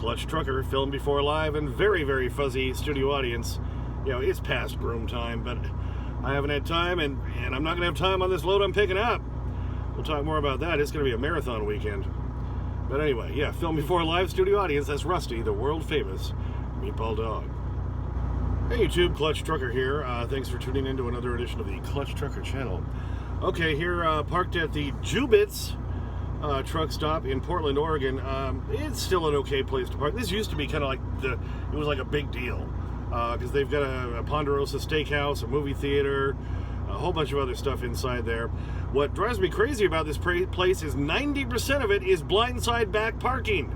Clutch Trucker, filmed before live and very, very fuzzy studio audience. You know, it's past groom time, but I haven't had time, and I'm not going to have time on this load I'm picking up. We'll talk more about that. It's going to be a marathon weekend. But anyway, yeah, film before live studio audience. That's Rusty, the world-famous Meatball Dog. Hey YouTube, Clutch Trucker here. Thanks for tuning in to another edition of the Clutch Trucker channel. Okay, here parked at the Jubitz truck stop in Portland, Oregon. It's still an okay place to park. This used to be kind of like it was like a big deal because they've got a Ponderosa Steakhouse, a movie theater, a whole bunch of other stuff inside there. What drives me crazy about this place is 90% of it is blindside back parking.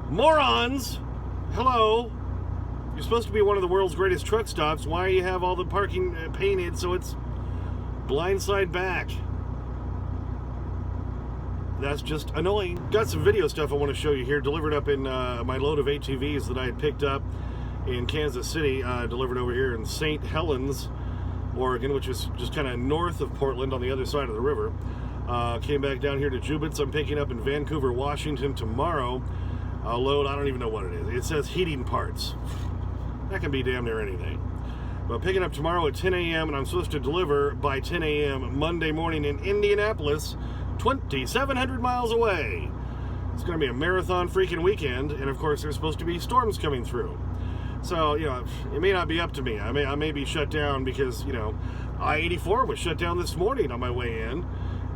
Morons! Hello? You're supposed to be one of the world's greatest truck stops. Why do you have all the parking painted so it's blindside back? That's just annoying. Got some video stuff I want to show you here. Delivered up in my load of ATVs that I had picked up in Kansas City. Delivered over here in St. Helens, Oregon, which is just kind of north of Portland on the other side of the river. Came back down here to Jubitz. I'm picking up in Vancouver, Washington tomorrow. A load, I don't even know what it is. It says heating parts. That can be damn near anything. But picking up tomorrow at 10 a.m. and I'm supposed to deliver by 10 a.m. Monday morning in Indianapolis, 2,700 miles away. It's going to be a marathon freaking weekend, and of course there's supposed to be storms coming through. So, you know, it may not be up to me. I may be shut down because, you know, I-84 was shut down this morning on my way in,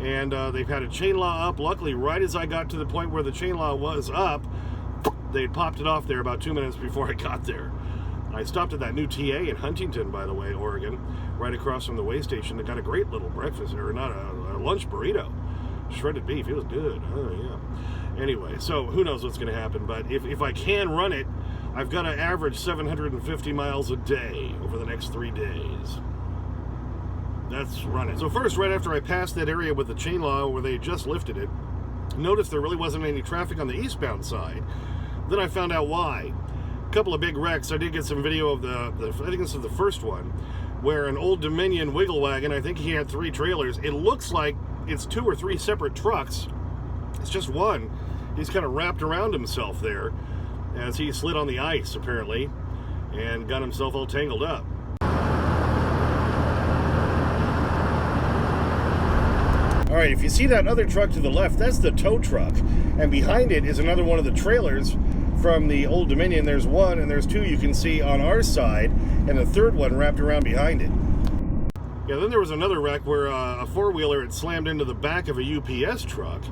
and they've had a chain law up. Luckily, right as I got to the point where the chain law was up, they popped it off there about 2 minutes before I got there. I stopped at that new TA in Huntington, by the way, Oregon, right across from the way station. They got a great little breakfast, or not a lunch burrito. Shredded beef, it was good. Oh, yeah. Anyway, so who knows what's going to happen, but if I can run it, I've got to average 750 miles a day over the next 3 days. That's running. So first, right after I passed that area with the chain law where they just lifted it, noticed there really wasn't any traffic on the eastbound side. Then I found out why. A couple of big wrecks. I did get some video of I think this is the first one, where an Old Dominion wiggle wagon, I think he had 3 trailers. It looks like it's 2 or 3 separate trucks. It's just one. He's kind of wrapped around himself there as he slid on the ice, apparently, and got himself all tangled up. All right, if you see that other truck to the left, that's the tow truck, and behind it is another one of the trailers from the Old Dominion. There's one, and there's 2 you can see on our side, and the third one wrapped around behind it. Yeah, then there was another wreck where a 4-wheeler had slammed into the back of a UPS truck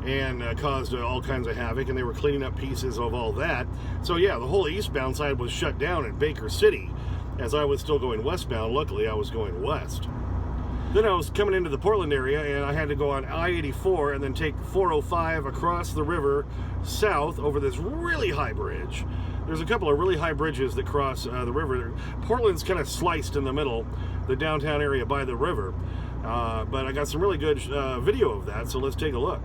and caused all kinds of havoc, and they were cleaning up pieces of all that. So yeah, the whole eastbound side was shut down in Baker City, as I was still going westbound. Luckily, I was going west. Then I was coming into the Portland area, and I had to go on I-84 and then take 405 across the river south over this really high bridge. There's a couple of really high bridges that cross the river. Portland's kind of sliced in the middle, the downtown area by the river. But I got some really good video of that, so let's take a look.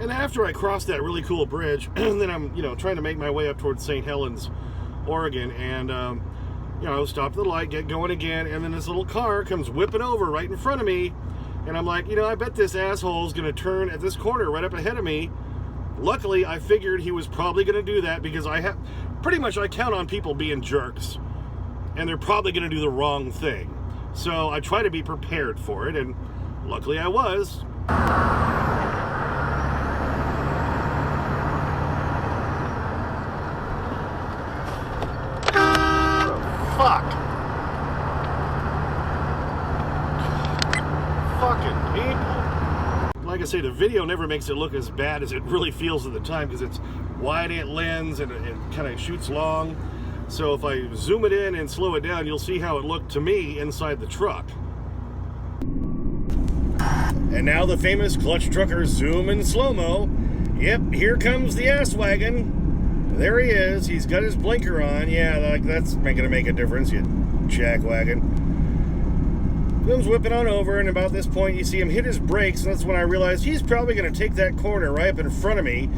After I crossed that really cool bridge, and then I'm, trying to make my way up towards St. Helens, Oregon, and, stop at the light, get going again, and then this little car comes whipping over right in front of me, and I'm like, I bet this asshole's going to turn at this corner right up ahead of me. Luckily, I figured he was probably going to do that because I count on people being jerks, and they're probably going to do the wrong thing. So I try to be prepared for it, and luckily I was. Fuck. Fucking people. Like I say, the video never makes it look as bad as it really feels at the time because it's wide lens and it kind of shoots long. So if I zoom it in and slow it down, you'll see how it looked to me inside the truck. And now the famous clutch trucker zoom in slow-mo. Yep, here comes the Ass-Wagon. There he is. He's got his blinker on. Yeah, like that's gonna make a difference, you jackwagon. Comes whipping on over, and about this point you see him hit his brakes, and that's when I realized he's probably going to take that corner right up in front of me.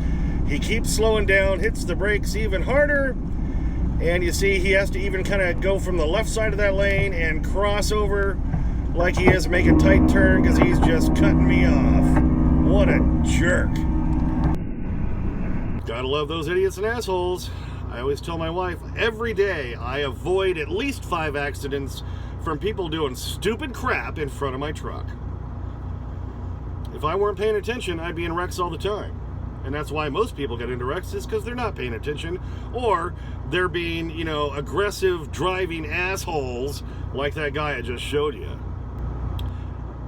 He keeps slowing down, hits the brakes even harder, and you see he has to even kind of go from the left side of that lane and cross over like he is, make a tight turn because he's just cutting me off. What a jerk. Gotta love those idiots and assholes. I always tell my wife, every day I avoid at least 5 accidents from people doing stupid crap in front of my truck. If I weren't paying attention, I'd be in wrecks all the time. And that's why most people get into wrecks, is because they're not paying attention, or they're being, aggressive driving assholes like that guy I just showed you.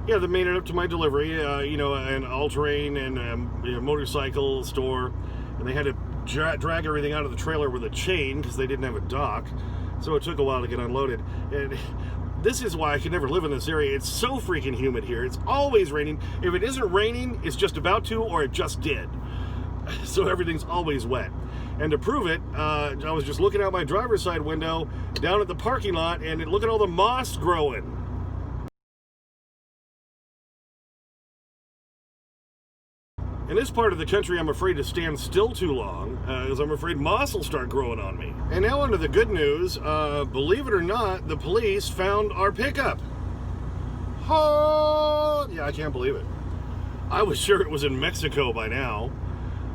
Yeah, they made it up to my delivery, an all-terrain and motorcycle store, and they had to drag everything out of the trailer with a chain because they didn't have a dock. So it took a while to get unloaded. And this is why I can never live in this area. It's so freaking humid here. It's always raining. If it isn't raining, it's just about to, or it just did. So everything's always wet. And to prove it, I was just looking out my driver's side window down at the parking lot, and look at all the moss growing. In this part of the country, I'm afraid to stand still too long, because I'm afraid moss will start growing on me. And now onto the good news. Believe it or not, the police found our pickup. Oh, yeah, I can't believe it. I was sure it was in Mexico by now.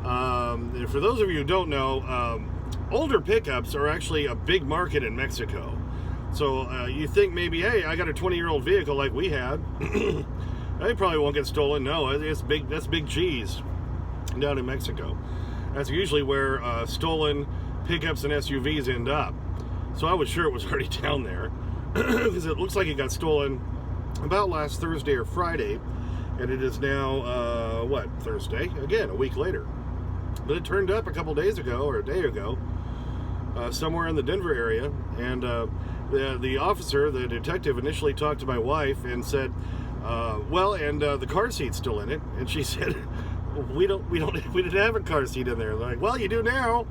For those of you who don't know, older pickups are actually a big market in Mexico. So you think maybe, hey, I got a 20-year-old vehicle like we had. They probably won't get stolen. No, it's big. That's big cheese down in Mexico. That's usually where stolen pickups and SUVs end up. So I was sure it was already down there, because it looks like it got stolen about last Thursday or Friday, and it is now Thursday again, a week later. But it turned up a couple days ago, or a day ago, somewhere in the Denver area, and the officer, the detective, initially talked to my wife and said, the car seat's still in it. And she said, we didn't have a car seat in there. They're like, well, you do now.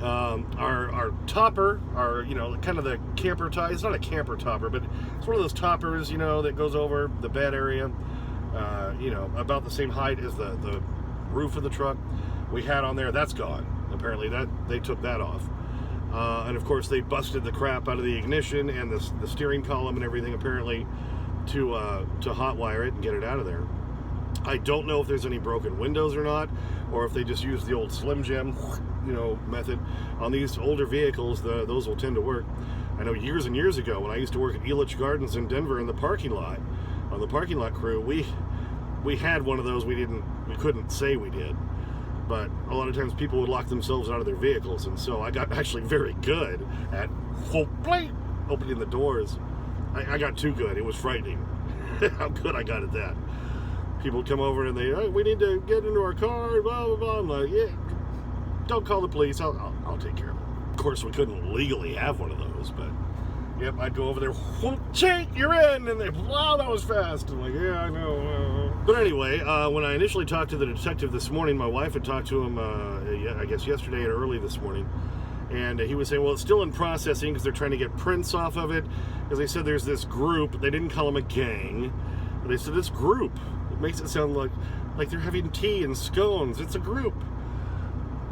Our topper, kind of the camper top. It's not a camper topper, but it's one of those toppers, that goes over the bed area, about the same height as the roof of the truck. We had on there, that's gone. Apparently they took that off. And of course they busted the crap out of the ignition and the steering column and everything, apparently, to hotwire it and get it out of there. I don't know if there's any broken windows or not, or if they just use the old Slim Jim, method. On these older vehicles, those will tend to work. I know years and years ago, when I used to work at Elitch Gardens in Denver in the parking lot, on the parking lot crew, we had one of those. We couldn't say we did, but a lot of times people would lock themselves out of their vehicles, and so I got actually very good at opening the doors. I got too good. It was frightening how good I got at that. People would come over and we need to get into our car, blah, blah, blah. I'm like, yeah, don't call the police. I'll take care of it. Of course, we couldn't legally have one of those, but yep, I'd go over there, Jake, you're in, and wow, that was fast. I'm like, yeah, I know. But anyway, when I initially talked to the detective this morning, my wife had talked to him, I guess yesterday or early this morning, and he was saying, well, it's still in processing because they're trying to get prints off of it, because they said there's this group. They didn't call them a gang, but they said this group. It makes it sound like they're having tea and scones. It's a group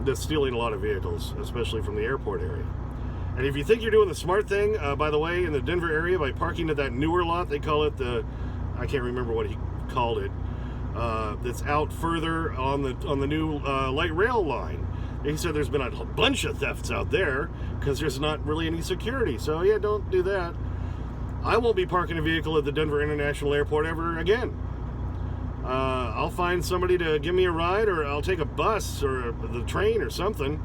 that's stealing a lot of vehicles, especially from the airport area. And if you think you're doing the smart thing, by the way, in the Denver area, by parking at that newer lot, they call it I can't remember what he called it, that's out further on the new light rail line. He said there's been a bunch of thefts out there because there's not really any security. So yeah, don't do that. I won't be parking a vehicle at the Denver International Airport ever again. I'll find somebody to give me a ride, or I'll take a bus or the train or something.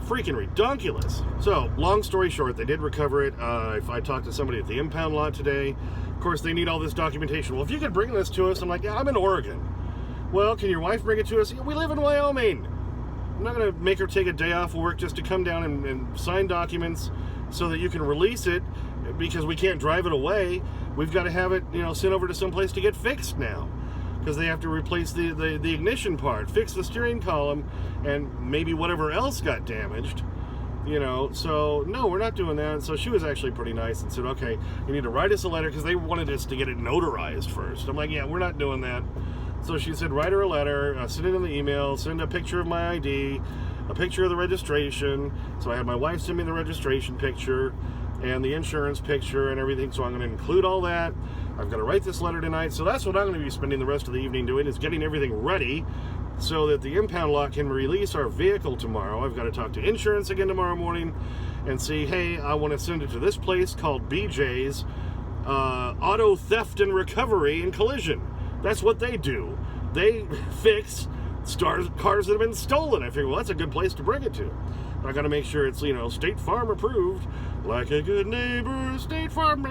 Freaking redonkulous. So, long story short, they did recover it. If I talked to somebody at the impound lot today, of course, they need all this documentation. Well, if you could bring this to us, I'm like, yeah, I'm in Oregon. Well, can your wife bring it to us? We live in Wyoming. I'm not going to make her take a day off of work just to come down and sign documents so that you can release it, because we can't drive it away. We've got to have it, sent over to someplace to get fixed now, because they have to replace the ignition part, fix the steering column, and maybe whatever else got damaged. So no, we're not doing that. So she was actually pretty nice and said, okay, you need to write us a letter, because they wanted us to get it notarized first. I'm like, yeah, we're not doing that. So she said, write her a letter, send it in the email, send a picture of my ID, a picture of the registration. So I had my wife send me the registration picture and the insurance picture and everything. So I'm going to include all that. I've got to write this letter tonight. So that's what I'm going to be spending the rest of the evening doing, is getting everything ready so that the impound lot can release our vehicle tomorrow. I've got to talk to insurance again tomorrow morning and see, hey, I want to send it to this place called BJ's Auto Theft and Recovery and Collision. That's what they do. They fix cars that have been stolen. I figure, well, that's a good place to bring it to. I got to make sure it's, State Farm approved, like a good neighbor, State Farm.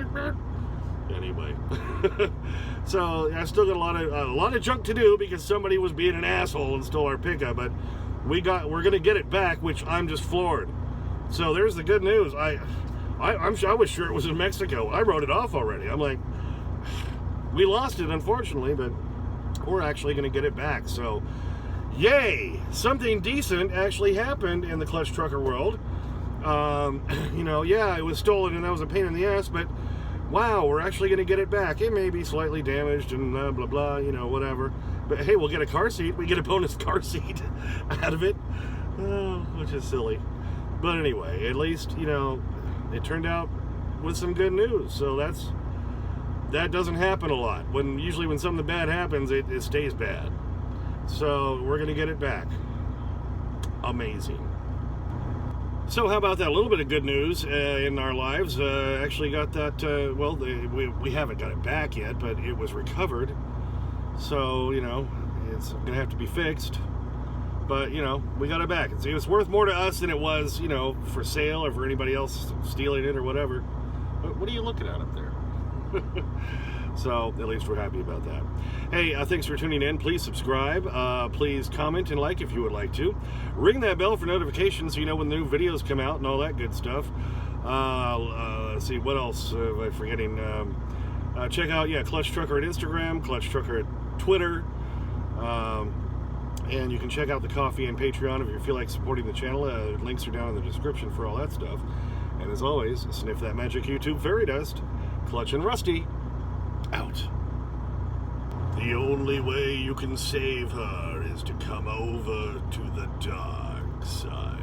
Anyway, so I still got a lot of junk to do, because somebody was being an asshole and stole our pickup. But we're gonna get it back, which I'm just floored. So there's the good news. I was sure it was in Mexico. I wrote it off already. I'm like, we lost it, unfortunately, but we're actually going to get it back. So, yay! Something decent actually happened in the clutch trucker world. Yeah, it was stolen and that was a pain in the ass, but wow, we're actually going to get it back. It may be slightly damaged and blah, blah, blah, whatever. But hey, we'll get a car seat. We get a bonus car seat out of it, which is silly. But anyway, at least, it turned out with some good news. So that doesn't happen a lot. Usually when something bad happens, it stays bad. So we're going to get it back. Amazing. So how about that? A little bit of good news in our lives. Actually got that, we haven't got it back yet, but it was recovered. So, it's going to have to be fixed. But, we got it back. It was worth more to us than it was, for sale or for anybody else stealing it or whatever. What are you looking at up there? So at least we're happy about that. Hey, thanks for tuning in. Please subscribe. Please comment and like if you would like to. Ring that bell for notifications so you know when the new videos come out and all that good stuff. Let's see, what else am I forgetting? Check out, Clutch Trucker at Instagram, Clutch Trucker at Twitter. And you can check out the coffee and Patreon if you feel like supporting the channel. Links are down in the description for all that stuff. And as always, sniff that magic YouTube fairy dust. Clutch and Rusty, out. The only way you can save her is to come over to the dark side.